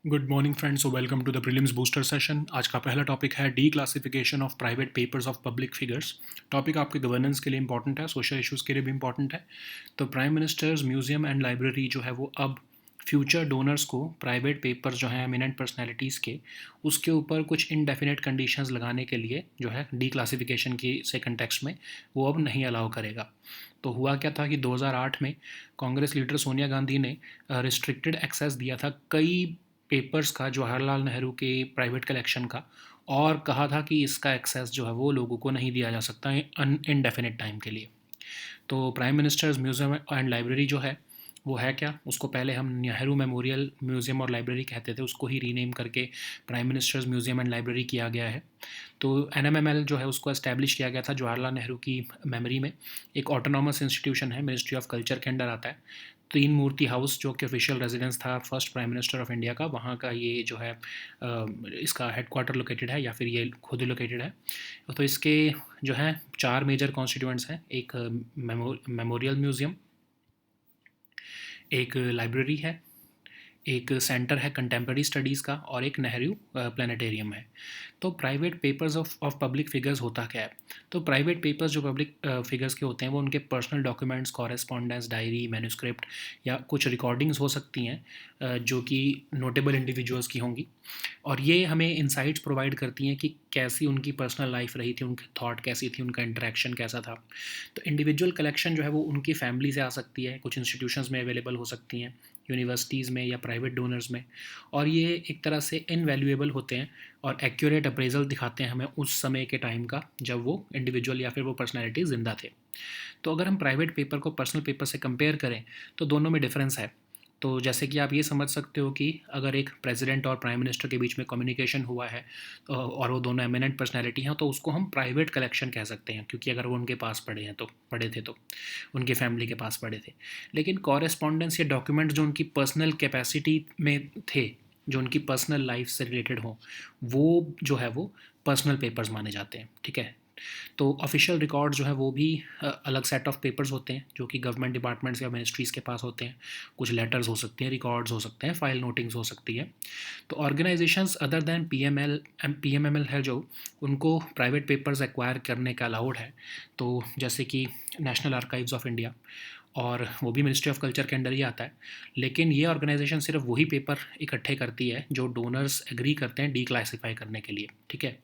Good morning friends, welcome to the prelims booster session. आज का पहला टॉपिक है the classification of private papers of public figures. Topic आपके governance के लिए इंपॉर्टेंट है, सोशल इश्यूज़ के लिए भी इंपॉर्टेंट है। तो prime ministers museum and library जो है वो अब फ्यूचर डोनर्स को प्राइवेट पेपर्स जो हैं एमिनेंट पर्सनैलिटीज़ के, उसके ऊपर कुछ इनडेफिनेट कंडीशंस लगाने के लिए जो है डी क्लासिफिकेशन की से कंटेक्स्ट में वो अब नहीं अलाउ करेगा। तो हुआ क्या था कि 2008 में कांग्रेस लीडर सोनिया गांधी ने रिस्ट्रिक्टेड एक्सेस दिया था कई पेपर्स का, जवाहरलाल नेहरू के प्राइवेट कलेक्शन का, और कहा था कि इसका एक्सेस जो है वो लोगों को नहीं दिया जा सकता इनडेफिनेट टाइम के लिए। तो prime ministers museum and library जो है वो है क्या, उसको पहले हम नेहरू मेमोरियल म्यूज़ियम और लाइब्रेरी कहते थे, उसको ही रीनेम करके prime ministers museum and library किया गया है। तो एनएमएमएल जो है उसको एस्टैब्लिश किया गया था जवाहरलाल नेहरू की मेमोरी में। एक ऑटोनॉमस इंस्टीट्यूशन है, मिनिस्ट्री ऑफ कल्चर के अंडर आता है। तीन मूर्ति हाउस जो कि ऑफिशियल रेजिडेंस था first prime minister of India का, वहाँ का ये जो है इसका हेडक्वार्टर लोकेटेड है या फिर ये खुद लोकेटेड है। तो इसके जो है चार मेजर कॉन्स्टिट्यूएंट्स हैं। एक मेमोरियल म्यूज़ियम, एक लाइब्रेरी है, एक सेंटर है कंटेम्प्रेरी स्टडीज़ का, और एक नेहरू प्लानिटेरियम है। तो private papers of public figures होता क्या है? तो प्राइवेट पेपर्स जो पब्लिक फिगर्स के होते हैं वो उनके personal documents, correspondence, diary, manuscript या कुछ रिकॉर्डिंग्स हो सकती हैं जो कि नोटेबल इंडिविजुअल्स की होंगी। और ये हमें इंसाइट्स प्रोवाइड करती हैं कि कैसी उनकी पर्सनल लाइफ रही थी, उनकी थॉट कैसी थी, उनका इंटरेक्शन कैसा था। तो इंडिविजुअल कलेक्शन जो है वो उनकी फैमिली से आ सकती है, कुछ इंस्टीट्यूशंस में अवेलेबल हो सकती हैं, यूनिवर्सिटीज़ में या प्राइवेट डोनर्स में। और ये एक तरह से इनवैल्यूएबल होते हैं और एक्यूरेट अप्रेजल दिखाते हैं हमें उस समय के टाइम का जब वो इंडिविजुअल या फिर वो पर्सनैलिटी ज़िंदा थे। तो अगर हम प्राइवेट पेपर को पर्सनल पेपर से कंपेयर करें तो दोनों में डिफरेंस है। तो जैसे कि आप ये समझ सकते हो कि अगर एक प्रेसिडेंट और प्राइम मिनिस्टर के बीच में कम्युनिकेशन हुआ है और वो दोनों एमिनेंट पर्सनैलिटी हैं, तो उसको हम प्राइवेट कलेक्शन कह सकते हैं, क्योंकि अगर वो उनके पास पढ़े थे तो उनके फैमिली के पास पढ़े थे। लेकिन कॉरेस्पॉन्डेंस या डॉक्यूमेंट जो उनकी पर्सनल कैपेसिटी में थे, जो उनकी पर्सनल लाइफ से रिलेटेड हों, वो जो है वो पर्सनल पेपर्स माने जाते हैं। ठीक है। तो ऑफिशियल रिकॉर्ड जो है वो भी अलग सेट ऑफ पेपर्स होते हैं जो कि गवर्नमेंट डिपार्टमेंट्स या मिनिस्ट्रीज़ के पास होते हैं। कुछ लेटर्स हो सकते हैं, रिकॉर्ड्स हो सकते हैं, फाइल नोटिंग्स हो सकती है। तो ऑर्गेनाइजेशंस अदर दैन पीएमएमएल है जो, उनको प्राइवेट पेपर्स एक्वायर करने का अलाउड है। तो जैसे कि नेशनल आर्काइव्स ऑफ इंडिया, और वो भी मिनिस्ट्री ऑफ कल्चर के अंडर ही आता है। लेकिन ये ऑर्गेनाइजेशन सिर्फ वही पेपर इकट्ठे करती है जो डोनर्स एग्री करते हैं डी क्लासीफाई करने के लिए। ठीक है।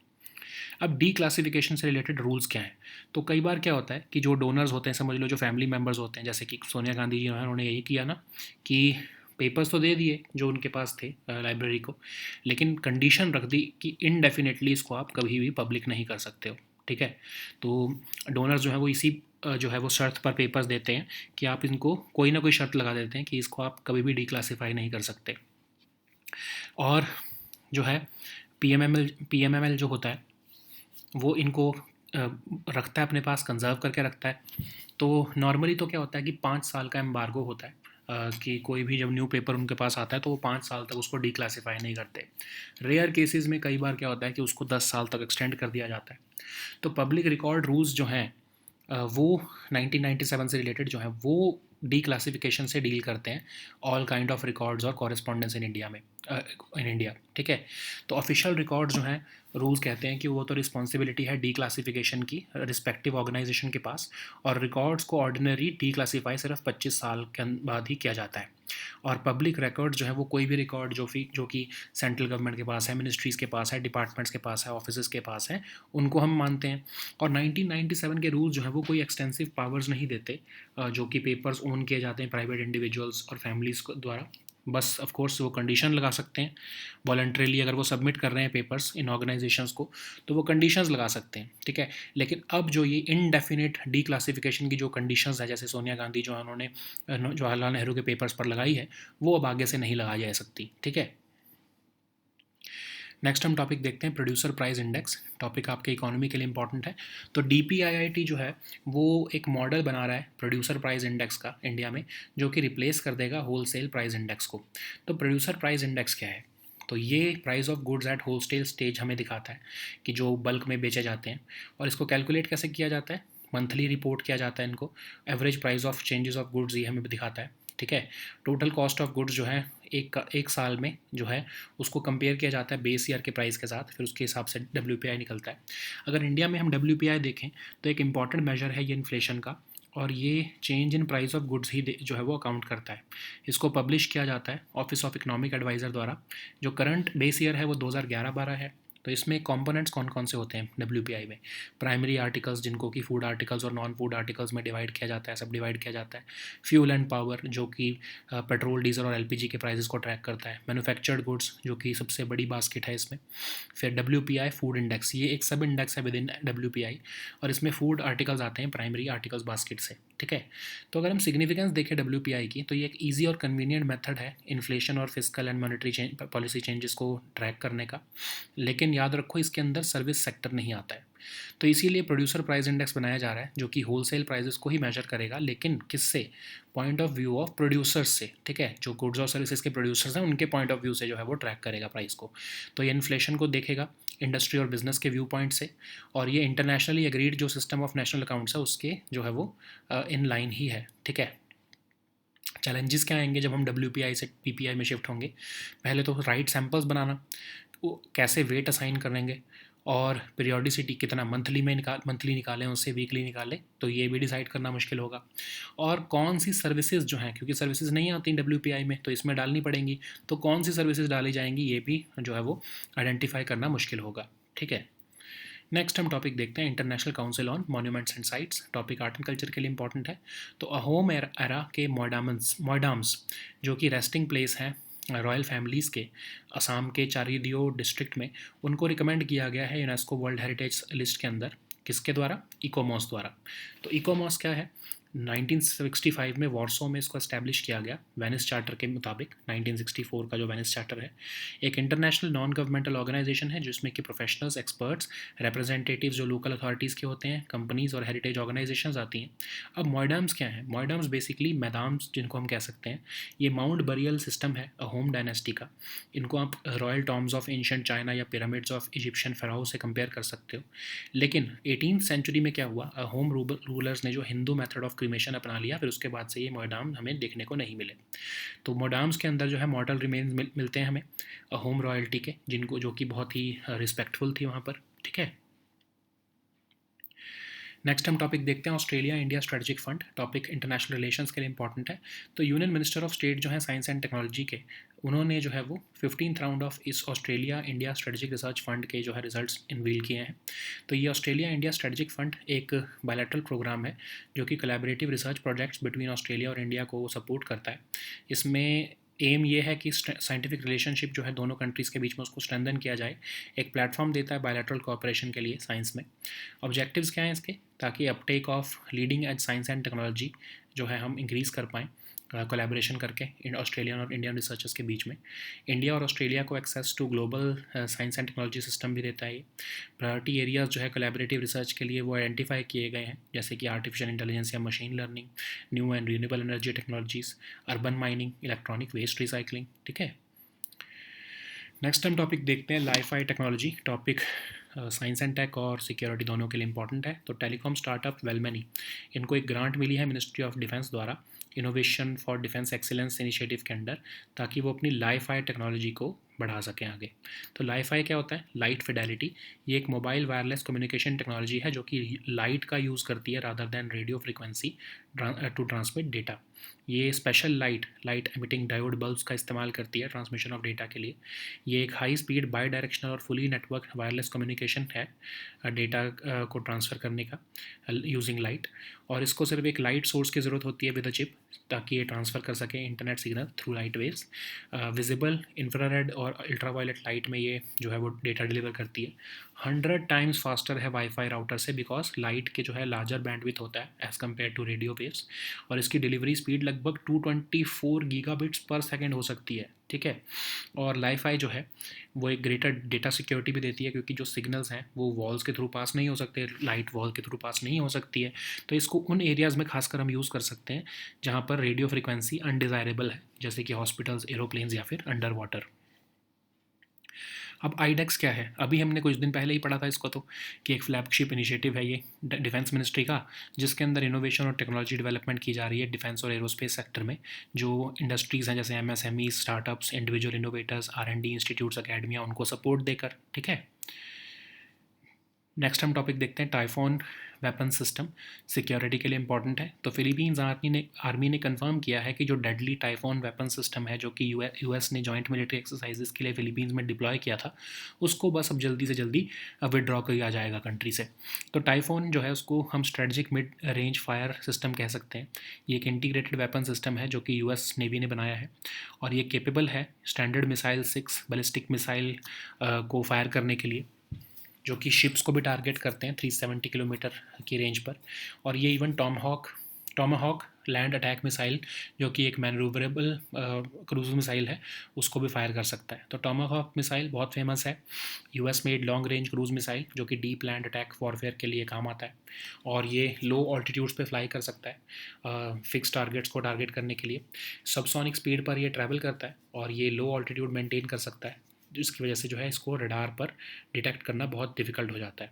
अब डी क्लासिफिकेशन से रिलेटेड रूल्स क्या हैं? तो कई बार क्या होता है कि जो डोनर्स होते हैं, समझ लो जो फैमिली मेम्बर्स होते हैं, जैसे कि सोनिया गांधी जी हैं, उन्होंने यही किया ना कि पेपर्स तो दे दिए जो उनके पास थे लाइब्रेरी को, लेकिन कंडीशन रख दी कि इनडेफिनेटली इसको आप कभी भी पब्लिक नहीं कर सकते हो। ठीक है। तो डोनर्स जो है वो इसी जो है वो शर्त पर पेपर्स देते हैं कि आप इनको कोई ना कोई शर्त लगा देते हैं कि इसको आप कभी भी डी क्लासीफाई नहीं कर सकते। और जो है पीएमएमएल जो होता है वो इनको रखता है अपने पास, कंजर्व करके रखता है। तो नॉर्मली तो क्या होता है कि 5 साल का एम्बार्गो होता है कि कोई भी जब न्यू पेपर उनके पास आता है तो वो 5 साल तक उसको डी क्लासीफाई नहीं करते। रेयर केसेस में कई बार क्या होता है कि उसको 10 साल तक एक्सटेंड कर दिया जाता है। तो पब्लिक रिकॉर्ड रूल्स जो हैं वो 1997 से रिलेटेड जो है वो डी क्लासिफिकेशन से डील करते हैं, ऑल काइंड ऑफ रिकॉर्ड्स और कॉरेस्पॉन्डेंस इन इंडिया में, इन इंडिया। ठीक है। तो ऑफिशियल रिकॉर्ड्स जो हैं, रूल्स कहते हैं कि वो तो रिस्पॉन्सिबिलिटी है डी क्लासिफिकेशन की रिस्पेक्टिव ऑर्गेनाइजेशन के पास, और रिकॉर्ड्स को ऑर्डिनरी डी क्लासीफाई सिर्फ 25 साल के बाद ही किया जाता है। और पब्लिक रिकॉर्ड जो है वो कोई भी रिकॉर्ड जो कि सेंट्रल गवर्नमेंट के पास है, मिनिस्ट्रीज़ के पास है, डिपार्टमेंट्स के पास है, ऑफिस के पास है, उनको हम मानते हैं। और 1997 के रूल्स जो है वो कोई एक्सटेंसिव पावर्स नहीं देते जो कि पेपर्स ओन किए जाते हैं प्राइवेट इंडिविजुअल्स और फैमिलीज़ द्वारा। बस ऑफ कोर्स वो कंडीशन लगा सकते हैं वॉलंटरीली, अगर वो सबमिट कर रहे हैं पेपर्स इन ऑर्गेनाइजेशंस को तो वो कंडीशंस लगा सकते हैं। ठीक है। लेकिन अब जो ये इनडेफिनेट डी क्लासिफिकेशन की जो कंडीशंस है, जैसे सोनिया गांधी जो उन्होंने जवाहरलाल नेहरू के पेपर्स पर लगाई है, वो अब आगे से नहीं लगाई जा सकती। ठीक है। नेक्स्ट हम टॉपिक देखते हैं प्रोड्यूसर प्राइस इंडेक्स। टॉपिक आपके इकोनॉमी के लिए इंपॉर्टेंट है। तो डीपीआईआईटी जो है वो एक मॉडल बना रहा है प्रोड्यूसर प्राइस इंडेक्स का इंडिया में, जो कि रिप्लेस कर देगा होल सेल प्राइस इंडेक्स को। तो प्रोड्यूसर प्राइस इंडेक्स क्या है? तो ये price of goods at wholesale stage हमें दिखाता है कि जो बल्क में बेचे जाते हैं। और इसको कैलकुलेट कैसे किया जाता है? मंथली रिपोर्ट किया जाता है इनको। Average price of changes of goods ये हमें दिखाता है। ठीक है। टोटल कॉस्ट ऑफ गुड्स जो है एक साल में जो है उसको कंपेयर किया जाता है बेस ईयर के प्राइस के साथ, फिर उसके हिसाब से डब्ल्यू निकलता है। अगर इंडिया में हम डब्ल्यू देखें तो एक इंपॉर्टेंट मेजर है ये इन्फ्लेशन का, और ये change in price of goods ही जो है वो अकाउंट करता है। इसको पब्लिश किया जाता है ऑफिस ऑफ इकोनॉमिक एडवाइज़र द्वारा। जो करंट बेस ईयर है वो 2011-12 है। तो इसमें कंपोनेंट्स कौन कौन से होते हैं डब्ल्यू में? प्राइमरी आर्टिकल्स, जिनको कि फूड आर्टिकल्स और नॉन फूड आर्टिकल्स में डिवाइड किया जाता है, सब डिवाइड किया जाता है। फ्यूल एंड पावर, जो कि पेट्रोल, डीजल और एलपीजी के प्राइसेस को ट्रैक करता है। मैन्युफैक्चर्ड गुड्स, जो कि सबसे बड़ी बास्केट है इसमें। फिर डब्ल्यू फूड इंडेक्स, ये एक सब इंडेक्स है विद इन डब्ल्यू और इसमें फूड आर्टिकल्स आते हैं प्राइमरी आर्टिकल्स बास्केट से, ठीक है। तो अगर हम सिग्निफिकेंस देखें डब्ल्यू की, तो ये एक ईजी और कन्वीनियंट मेथड है इन्फ्लेशन और physical and monetary policy changes को ट्रैक करने का। लेकिन याद रखो इसके अंदर सर्विस सेक्टर नहीं आता है। तो इसीलिए प्रोड्यूसर प्राइस इंडेक्स बनाया जा रहा है, जो कि होलसेल प्राइसेस को ही मेजर करेगा, लेकिन किससे? Point of view of producers से, ठीक है। जो गुड्स और सर्विसेज के प्रोड्यूसर्स हैं उनके पॉइंट ऑफ व्यू से जो है वो ट्रैक करेगा प्राइस को। तो ये इन्फ्लेशन को देखेगा इंडस्ट्री और बिजनेस के व्यू पॉइंट से, और ये इंटरनेशनली एग्रीड जो सिस्टम ऑफ नेशनल अकाउंट्स है उसके जो है वो इन लाइन ही है, ठीक है। चैलेंजेस क्या आएंगे जब हम डब्ल्यू से पी में शिफ्ट होंगे? पहले तो राइट सैम्पल्स बनाना, वो कैसे वेट असाइन करेंगे, और पीरियोडिसिटी कितना मंथली निकालें उससे वीकली निकालें, तो ये भी डिसाइड करना मुश्किल होगा। और कौन सी सर्विसेज जो हैं, क्योंकि सर्विसेज नहीं आती डब्ल्यू में, तो इसमें डालनी पड़ेंगी, तो कौन सी सर्विसेज डाली जाएंगी ये भी जो है वो आइडेंटिफाई करना मुश्किल होगा, ठीक है। नेक्स्ट हम टॉपिक देखते हैं international council on monuments and sites. Topic art and culture के लिए इंपॉर्टेंट है। तो अहोम एरा के मॉडाम्स जो कि रेस्टिंग प्लेस हैं रॉयल फैमिलीज़ के, असम के चारीदियो डिस्ट्रिक्ट में, उनको रिकमेंड किया गया है यूनेस्को वर्ल्ड हेरिटेज लिस्ट के अंदर। किसके द्वारा? इकोमॉस द्वारा। तो इकोमॉस क्या है? 1965 में वॉर्सो में इसको एस्टैब्लिश किया गया वेनिस चार्टर के मुताबिक। 1964 का जो वेनिस चार्टर है, एक इंटरनेशनल नॉन गवर्नमेंटल ऑर्गेनाइजेशन है जिसमें कि प्रोफेशनल्स, एक्सपर्ट्स, रिप्रेजेंटेटिव्स जो लोकल अथॉरिटीज़ के होते हैं, कंपनीज और हेरिटेज ऑर्गेनाइजेशंस आती हैं। अब मॉडम्स क्या हैं? मॉडम्स बेसिकली मैदाम्स जिनको हम कह सकते हैं। ये माउंट बरियल सिस्टम है अहोम डायनेस्टी का। इनको आप royal Tom's of ancient China या पिरामिड्स ऑफ इजिप्शियन फ़राओ से कंपेयर कर सकते हो। लेकिन 18th सेंचुरी में क्या हुआ? अहोम रूलर्स ने जो हिंदू मेथड ऑफ क्रीमेशन अपना लिया, फिर उसके बाद से ये मोडाम हमें देखने को नहीं मिले। तो मोडाम्स के अंदर जो है मॉडल रिमेन्स मिलते हैं हमें अहोम रॉयल्टी के, जिनको जो कि बहुत ही रिस्पेक्टफुल थी वहाँ पर, ठीक है। नेक्स्ट हम टॉपिक देखते हैं Australia India strategic fund. Topic international relations के लिए इंपॉर्टेंट है। तो यूनियन मिनिस्टर ऑफ स्टेट जो है साइंस एंड टेक्नोलॉजी के, उन्होंने जो है वो 15th राउंड ऑफ इस Australia India strategic research fund के जो है रिजल्ट्स इनवील किए हैं। तो ये ऑस्ट्रेलिया इंडिया स्ट्रेटजिक फंड एक बायलैटरल प्रोग्राम है जो कि collaborative research projects between Australia और इंडिया को सपोर्ट करता है। इसमें एम ये है कि साइंटिफिक रिलेशनशिप जो है दोनों कंट्रीज़ के बीच में उसको स्ट्रेंथन किया जाए, एक प्लेटफॉर्म देता है बायलैटरल कोऑपरेशन के लिए साइंस में। ऑब्जेक्टिव्स क्या हैं इसके? ताकि Uptake of leading edge science and technology जो है हम इंक्रीज़ कर पाएँ कोलैबोरेशन करके ऑस्ट्रेलियन और इंडियन रिसर्चर्स के बीच में। इंडिया और ऑस्ट्रेलिया को access to global science and technology system भी देता है ये। प्रायोरिटी एरियाज़ जो है कोलैबोरेटिव रिसर्च के लिए वो आइडेंटिफाई किए गए हैं, जैसे कि आर्टिफिशियल इंटेलिजेंस या machine learning, new and renewable energy technologies, urban mining, electronic waste recycling, ठीक है। नेक्स्ट हम टॉपिक देखते हैं LiFi technology. Topic science and tech और सिक्योरिटी दोनों के लिए इंपॉर्टेंट है। तो टेलीकॉम स्टार्टअप वेलमनी, इनको एक ग्रांट मिली है मिनिस्ट्री ऑफ डिफेंस द्वारा innovation for defence excellence initiative के अंडर, ताकि वो अपनी लाईफाई टेक्नोलॉजी को बढ़ा सकें आगे। तो लाईफाई क्या होता है? Light Fidelity. ये एक मोबाइल वायरलेस कम्युनिकेशन टेक्नोलॉजी है जो कि लाइट का यूज़ करती है rather than radio frequency to transmit data. ये special light emitting diode bulbs का इस्तेमाल करती है ट्रांसमिशन ऑफ डेटा के लिए। ये एक हाई स्पीड बाई डायरेक्शनल और फुली नेटवर्क वायरलेस कम्युनिकेशन है डेटा को ट्रांसफ़र करने का यूजिंग लाइट। और इसको सिर्फ एक लाइट सोर्स की ज़रूरत होती है विद अ चिप, ताकि ये ट्रांसफ़र कर सके internet signal through light waves. Visible, infrared और अल्ट्रावायलेट लाइट में ये जो है वो डेटा डिलीवर करती है। 100 टाइम्स फास्टर है वाईफाई राउटर से, बिकॉज लाइट के जो है लार्जर बैंडविड्थ होता है as compare to radio waves. और इसकी डिलीवरी स्पीड लगभग 224 गीगाबिट्स पर सेकेंड हो सकती है, ठीक है। और लाईफाई जो है वो एक ग्रेटर डेटा सिक्योरिटी भी देती है, क्योंकि जो सिग्नल्स हैं वो वॉल्स के थ्रू पास नहीं हो सकते, लाइट वॉल के थ्रू पास नहीं हो सकती है। तो इसको उन एरियाज़ में खासकर हम यूज़ कर सकते हैं जहाँ पर रेडियो फ्रिक्वेंसी अनडिज़ायरेबल है, जैसे कि हॉस्पिटल्स, एरोप्लेन्स या फिर अंडर वाटर। अब आईडेक्स क्या है? अभी हमने कुछ दिन पहले ही पढ़ा था इसको तो, कि एक फ्लैगशिप इनिशिएटिव है ये डिफेंस मिनिस्ट्री का, जिसके अंदर इनोवेशन और टेक्नोलॉजी डेवलपमेंट की जा रही है डिफेंस और एरोस्पेस सेक्टर में। जो इंडस्ट्रीज़ हैं जैसे MSME, startups, individual innovators, R&D institutes, academia, उनको सपोर्ट देकर, ठीक है। नेक्स्ट हम टॉपिक देखते हैं टाइफोन वेपन सिस्टम, सिक्योरिटी के लिए इंपॉर्टेंट है। तो फिलीपींस आर्मी ने कंफर्म किया है कि जो डेडली टाइफोन वेपन सिस्टम है, जो कि यूएस ने जॉइंट मिलिट्री एक्सरसाइजेस के लिए फिलीपींस में डिप्लॉय किया था, उसको बस अब जल्दी से जल्दी विदड्रॉ किया जाएगा कंट्री से। तो टाइफोन जो है उसको हम strategic mid range fire system कह सकते हैं। ये एक इंटीग्रेटेड वेपन सिस्टम है जो कि यूएस नेवी ने बनाया है, और ये केपेबल है स्टैंडर्ड मिसाइल 6 बैलिस्टिक मिसाइल को फायर करने के लिए, जो कि शिप्स को भी टारगेट करते हैं 370 किलोमीटर की रेंज पर। और ये even Tomahawk land attack missile, जो कि एक मैनूवरेबल क्रूज मिसाइल है, उसको भी फायर कर सकता है। तो टॉमाहॉक मिसाइल बहुत फेमस है, US made long range cruise missile, जो कि डीप लैंड अटैक वॉरफेयर के लिए काम आता है। और ये लो ऑल्टीट्यूड्स पे फ्लाई कर सकता है फिक्स टारगेट्स को टारगेट करने के लिए। सबसोनिक स्पीड पर ये ट्रैवल करता है, और ये लो ऑल्टीट्यूड मेंटेन कर सकता है, जिसकी वजह से जो है इसको रडार पर डिटेक्ट करना बहुत डिफिकल्ट हो जाता है।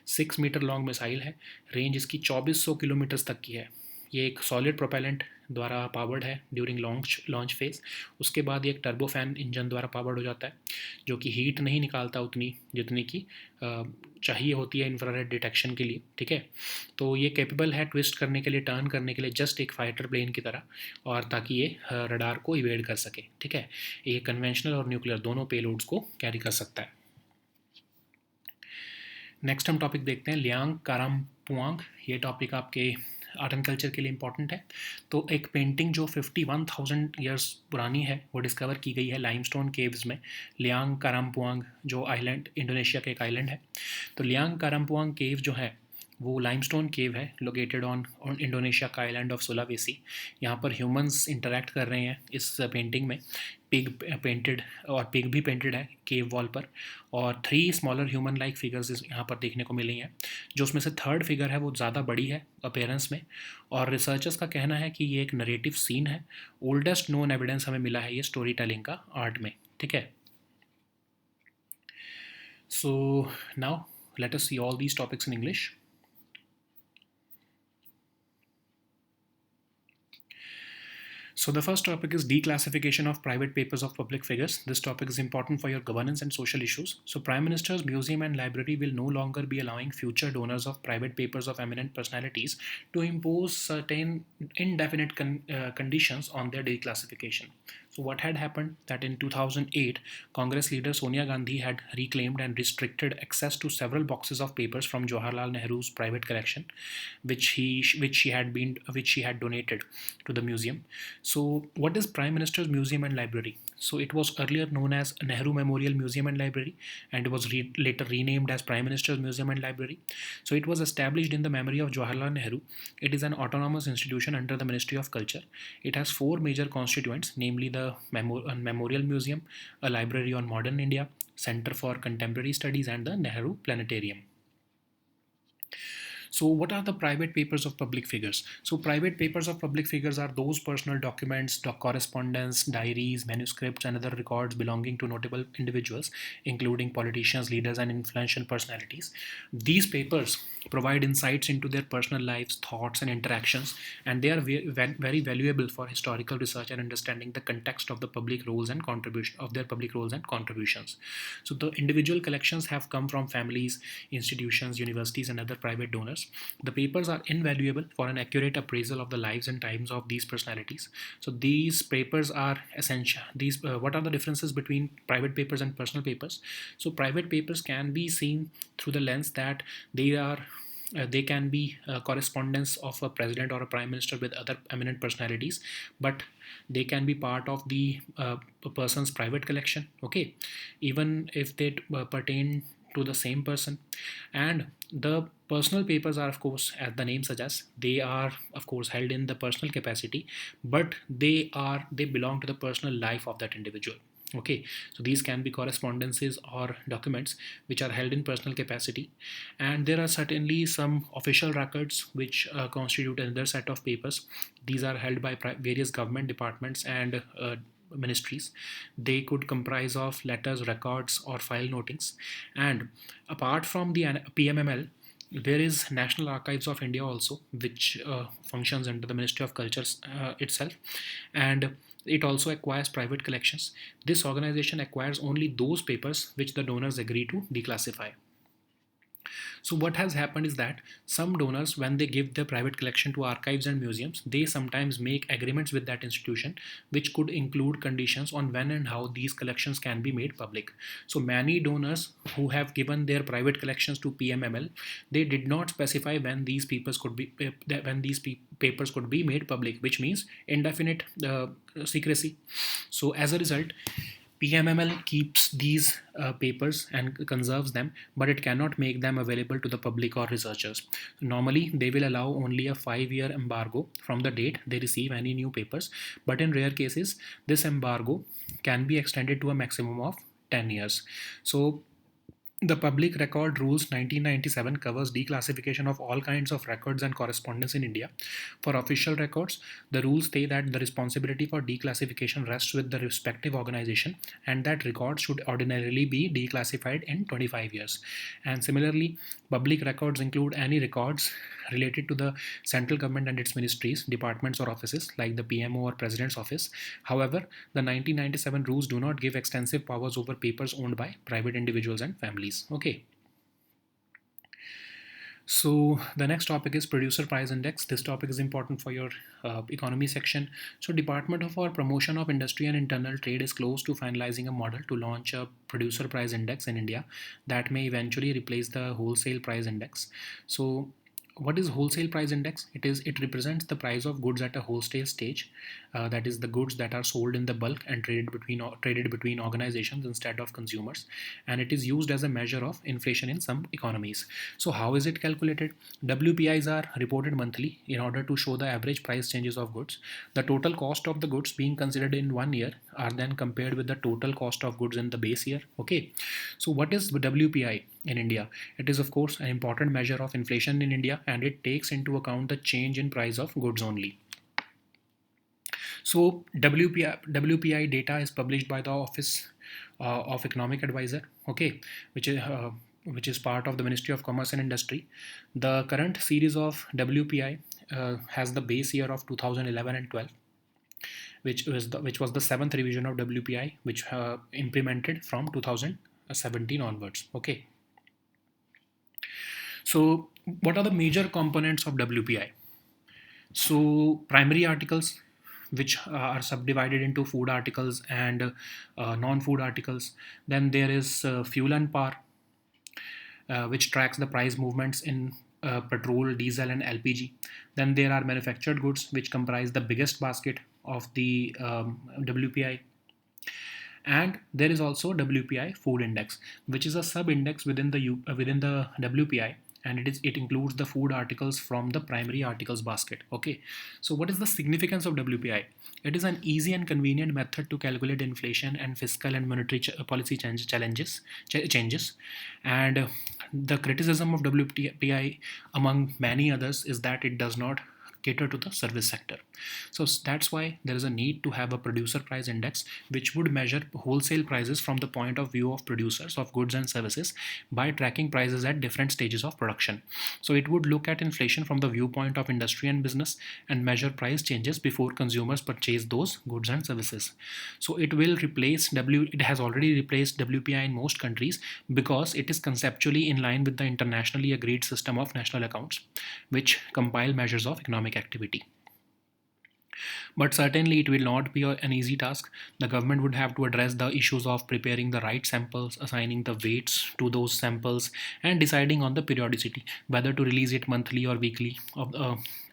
6 मीटर लॉन्ग मिसाइल है, रेंज इसकी 2400 किलोमीटर्स तक की है। ये एक सॉलिड प्रोपेलेंट द्वारा पावर्ड है ड्यूरिंग लॉन्च फेज। उसके बाद ये एक टर्बोफैन इंजन द्वारा पावर्ड हो जाता है, जो कि हीट नहीं निकालता उतनी जितनी की चाहिए होती है इंफ्रारेड डिटेक्शन के लिए, ठीक है। तो ये कैपेबल है ट्विस्ट करने के लिए, टर्न करने के लिए, जस्ट एक फाइटर प्लेन की तरह, और ताकि ये रडार को इवेड कर सके, ठीक है। ये कन्वेंशनल और न्यूक्लियर दोनों पेलोड्स को कैरी कर सकता है। नेक्स्ट हम टॉपिक देखते हैं लियांग कारामपुआंग। ये टॉपिक आपके आर्ट एंड कल्चर के लिए इंपॉर्टेंट है। तो एक पेंटिंग जो 51,000 ईयर्स पुरानी है, वो डिस्कवर की गई है लाइमस्टोन केव्स में, लियांग कारामपुआंग, जो आइलैंड इंडोनेशिया का एक आइलैंड है। तो लियांग कारामपुआंग केव जो है वो लाइमस्टोन केव है, लोकेटेड ऑन इंडोनेशिया का आइलैंड ऑफ सुलावेसी। यहाँ पर ह्यूमंस इंटरेक्ट कर रहे हैं इस पेंटिंग में। पिग पेंटेड, और पिग भी पेंटेड है केव वॉल पर, और 3 स्मॉलर ह्यूमन लाइक फिगर्स यहाँ पर देखने को मिली हैं, जो उसमें से थर्ड फिगर है वो ज़्यादा बड़ी है अपेयरेंस में। और रिसर्चर्स का कहना है कि ये एक नरेटिव सीन है। ओल्डेस्ट नोन एविडेंस हमें मिला है ये स्टोरी टेलिंग का आर्ट में, ठीक है। So now let us see all these topics in English. So the first topic is declassification of private papers of public figures. This topic is important for your governance and social issues. So Prime Minister's Museum and Library will no longer be allowing future donors of private papers of eminent personalities to impose certain indefinite conditions on their declassification. So what had happened that in 2008, Congress leader Sonia Gandhi had reclaimed and restricted access to several boxes of papers from Jawaharlal Nehru's private collection, which she had donated to the museum. So, what is Prime Minister's Museum and Library? So, it was earlier known as Nehru Memorial Museum and Library, and it was later renamed as Prime Minister's Museum and Library. So, it was established in the memory of Jawaharlal Nehru. It is an autonomous institution under the Ministry of Culture. It has 4 major constituents, namely the Memorial Museum, a library on modern India, Center for Contemporary Studies, and the Nehru Planetarium. So, what are the private papers of public figures? So, private papers of public figures are those personal documents, correspondence, diaries, manuscripts, and other records belonging to notable individuals, including politicians, leaders, and influential personalities. These papers provide insights into their personal lives, thoughts, and interactions, and they are very valuable for historical research and understanding the context of the public roles and contributions. So, the individual collections have come from families, institutions, universities, and other private donors. The papers are invaluable for an accurate appraisal of the lives and times of these personalities. So these papers are essential. What are the differences between private papers and personal papers? So private papers can be seen through the lens that they can be correspondence of a president or a prime minister with other eminent personalities, but they can be part of the person's private collection, okay, even if they pertain to the same person. And the personal papers are, of course, as the name suggests, they are of course held in the personal capacity, but they belong to the personal life of that individual. Okay, so these can be correspondences or documents which are held in personal capacity, and there are certainly some official records which constitute another set of papers. These are held by various government departments and ministries. They could comprise of letters, records, or file notings. And apart from the PMML, there is National Archives of India also, which functions under the Ministry of Culture itself, and it also acquires private collections. This organization acquires only those papers which the donors agree to declassify. So what has happened is that some donors, when they give their private collection to archives and museums, they sometimes make agreements with that institution, which could include conditions on when and how these collections can be made public. So many donors who have given their private collections to PMML, they did not specify when these papers could be papers could be made public, which means indefinite secrecy. So as a result, PMML keeps these papers and conserves them, but it cannot make them available to the public or researchers. Normally, they will allow only a 5-year embargo from the date they receive any new papers, but in rare cases, this embargo can be extended to a maximum of 10 years. So the Public Record Rules 1997 covers declassification of all kinds of records and correspondence in India. For official records, the rules say that the responsibility for declassification rests with the respective organization and that records should ordinarily be declassified in 25 years. And similarly, public records include any records related to the central government and its ministries, departments, or offices like the PMO or President's office. However, the 1997 rules do not give extensive powers over papers owned by private individuals and families. Okay. So the next topic is producer price index. This topic is important for your economy section. So Department for Promotion of Industry and Internal Trade is close to finalizing a model to launch a producer price index in India that may eventually replace the wholesale price index. So what is wholesale price index? It represents the price of goods at a wholesale stage, that is the goods that are sold in the bulk and traded between organizations instead of consumers, and it is used as a measure of inflation in some economies. So how is it calculated? WPIs are reported monthly in order to show the average price changes of goods. The total cost of the goods being considered in 1 year are then compared with the total cost of goods in the base year. Okay, so what is WPI in India? It is of course an important measure of inflation in India, and it takes into account the change in price of goods only. So WPI data is published by the Office of Economic Advisor, okay, which is part of the Ministry of Commerce and Industry. The current series of WPI has the base year of 2011 and 12, which was the seventh revision of WPI, which implemented from 2017 onwards. Okay. So what are the major components of WPI? So primary articles, which are subdivided into food articles and non-food articles. Then there is fuel and power, which tracks the price movements in petrol, diesel, and LPG. Then there are manufactured goods, which comprise the biggest basket of the WPI. And there is also WPI food index, which is a sub-index within the WPI, and it includes the food articles from the primary articles basket. Okay, so what is the significance of WPI? It is an easy and convenient method to calculate inflation and fiscal and monetary policy changes. And the criticism of WPI, among many others, is that it does not cater to the service sector. So that's why there is a need to have a producer price index, which would measure wholesale prices from the point of view of producers of goods and services by tracking prices at different stages of production. So it would look at inflation from the viewpoint of industry and business and measure price changes before consumers purchase those goods and services. So it has already replaced WPI in most countries because it is conceptually in line with the internationally agreed system of national accounts, which compile measures of economic activity. But certainly it will not be an easy task. The government would have to address the issues of preparing the right samples, assigning the weights to those samples, and deciding on the periodicity, whether to release it monthly or weekly.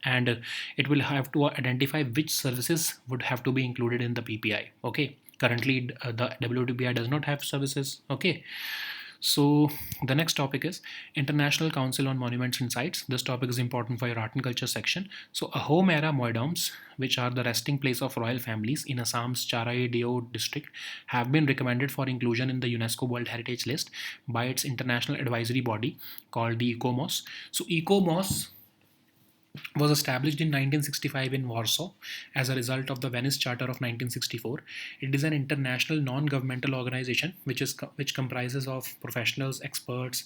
And it will have to identify which services would have to be included in the PPI. Okay, currently the WPI does not have services. Okay. So the next topic is International Council on Monuments and Sites. This topic is important for your art and culture section. So Ahom era moidoms, which are the resting place of royal families in Assam's Charai Deo district, have been recommended for inclusion in the UNESCO World Heritage List by its international advisory body called the ICOMOS. So ICOMOS was established in 1965 in Warsaw as a result of the Venice Charter of 1964. It is an international non-governmental organization which comprises of professionals, experts,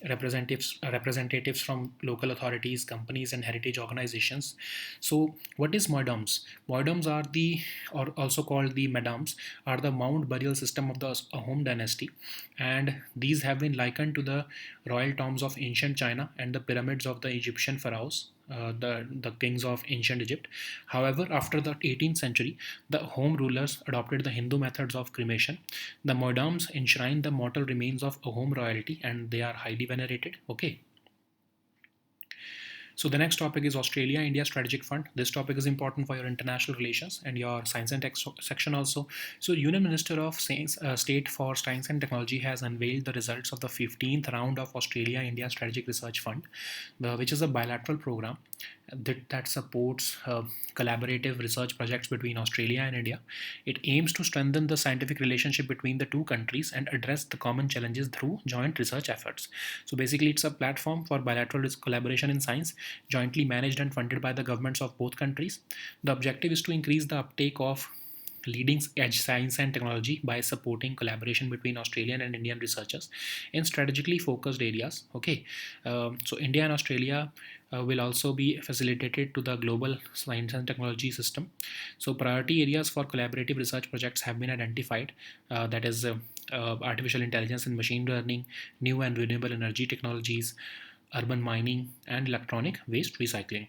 representatives from local authorities, companies, and heritage organizations. So, what is Moidams? Moidams are or also called the Madams, are the mound burial system of the Ahom dynasty, and these have been likened to the royal tombs of ancient China and the pyramids of the Egyptian pharaohs, the kings of ancient Egypt. However, after the 18th century, the home rulers adopted the Hindu methods of cremation. The Moidams enshrine the mortal remains of Ahom royalty, and they are highly venerated. Okay. So the next topic is Australia India Strategic Fund. This topic is important for your international relations and your science and tech section also. So Union Minister of State for Science and Technology has unveiled the results of the 15th round of Australia India Strategic Research Fund, which is a bilateral program that supports collaborative research projects between Australia and India. It aims to strengthen the scientific relationship between the two countries and address the common challenges through joint research efforts. So basically, it's a platform for bilateral collaboration in science, jointly managed and funded by the governments of both countries. The objective is to increase the uptake of leading edge science and technology by supporting collaboration between Australian and Indian researchers in strategically focused areas. Okay, so India and Australia will also be facilitated to the global science and technology system. So priority areas for collaborative research projects have been identified. That is artificial intelligence and machine learning, new and renewable energy technologies, urban mining, and electronic waste recycling.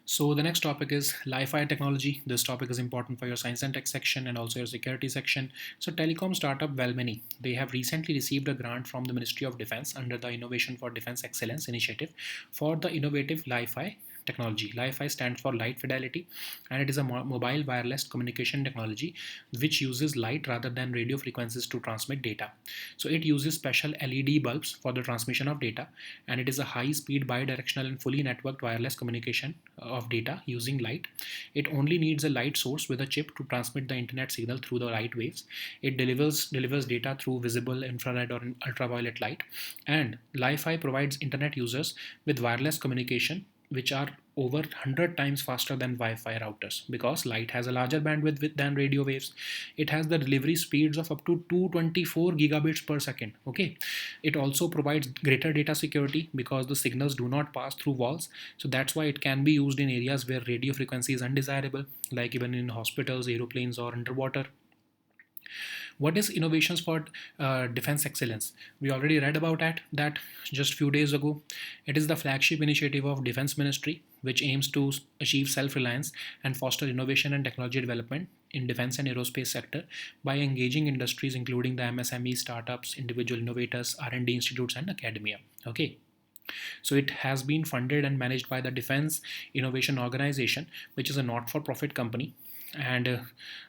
So the next topic is Li-Fi technology. This topic is important for your science and tech section and also your security section. So telecom startup Valmany, they have recently received a grant from the Ministry of Defense under the Innovation for Defense Excellence initiative for the innovative Li-Fi technology. Li-Fi stands for light fidelity, and it is a mobile wireless communication technology which uses light rather than radio frequencies to transmit data. So it uses special LED bulbs for the transmission of data, and it is a high-speed bidirectional and fully networked wireless communication of data using light. It only needs a light source with a chip to transmit the internet signal through the light waves. It delivers data through visible, infrared, or ultraviolet light, and Li-Fi provides internet users with wireless communication which are over 100 times faster than Wi-Fi routers, because light has a larger bandwidth than radio waves. It has the delivery speeds of up to 224 gigabits per second. Okay, it also provides greater data security because the signals do not pass through walls. So that's why it can be used in areas where radio frequency is undesirable, like even in hospitals, aeroplanes, or underwater. What is innovations for defense excellence? We already read about that just few days ago. It is the flagship initiative of Defense Ministry, which aims to achieve self-reliance and foster innovation and technology development in defense and aerospace sector by engaging industries including the MSME, startups, individual innovators, R&D institutes, and academia. Okay. So it has been funded and managed by the Defense Innovation Organization, which is a not-for-profit company, and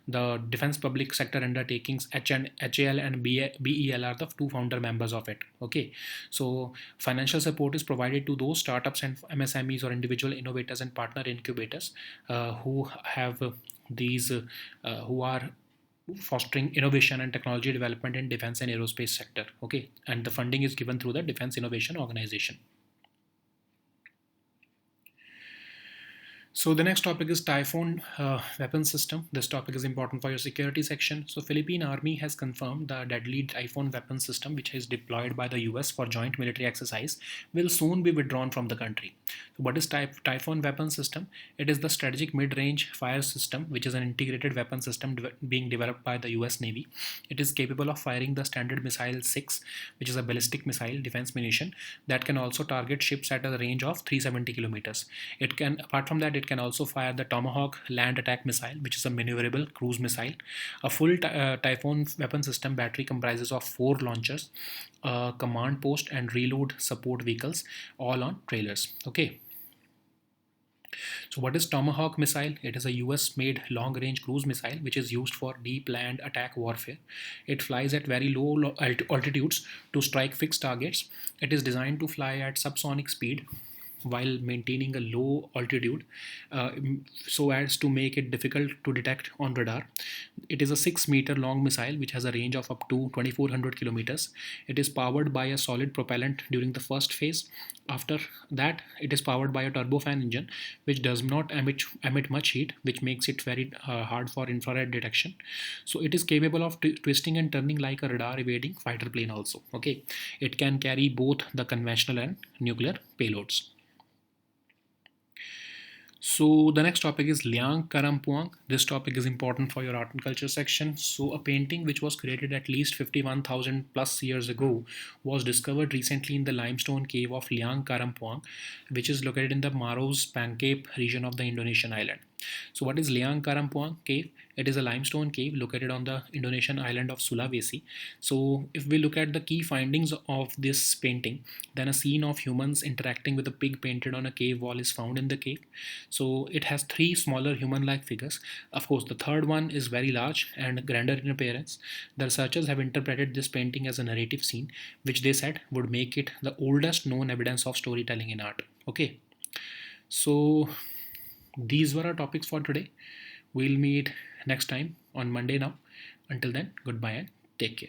the defense public sector undertakings HAL and BEL are the two founder members of it. Okay, so financial support is provided to those startups and MSMEs or individual innovators and partner incubators who have who are fostering innovation and technology development in defense and aerospace sector. Okay, and the funding is given through the Defense Innovation Organization. So the next topic is Typhoon weapon system. This topic is important for your security section. So Philippine Army has confirmed the deadly Typhoon weapon system, which is deployed by the US for joint military exercise, will soon be withdrawn from the country. So what is Typhoon weapon system? It is the strategic mid-range fire system, which is an integrated weapon system being developed by the US Navy. It is capable of firing the Standard Missile 6, which is a ballistic missile defense munition that can also target ships at a range of 370 kilometers. It can, apart from that, it can also fire the Tomahawk land attack missile, which is a maneuverable cruise missile. A full Typhoon weapon system battery comprises of 4 launchers, a command post, and reload support vehicles, all on trailers. Okay. So what is Tomahawk missile? It is a US made long range cruise missile which is used for deep land attack warfare. It flies at very low altitudes to strike fixed targets. It is designed to fly at subsonic speed while maintaining a low altitude, so as to make it difficult to detect on radar. It is a 6-meter long missile which has a range of up to 2400 kilometers. It is powered by a solid propellant during the first phase. After that, it is powered by a turbofan engine which does not emit much heat, which makes it very hard for infrared detection. So it is capable of twisting and turning like a radar evading fighter plane also. Okay, it can carry both the conventional and nuclear payloads. So the next topic is Liang Karampuang. This topic is important for your art and culture section. So a painting which was created at least 51,000 plus years ago was discovered recently in the limestone cave of Liang Karampuang, which is located in the Maros Pangkep region of the Indonesian island. So what is Liang Karampuang cave? It is a limestone cave located on the Indonesian island of Sulawesi. So if we look at the key findings of this painting, then a scene of humans interacting with a pig painted on a cave wall is found in the cave. So it has three smaller human-like figures. Of course, the third one is very large and grander in appearance. The researchers have interpreted this painting as a narrative scene, which they said would make it the oldest known evidence of storytelling in art. Okay, so these were our topics for today. We'll meet next time on Monday now. Until then, goodbye and take care.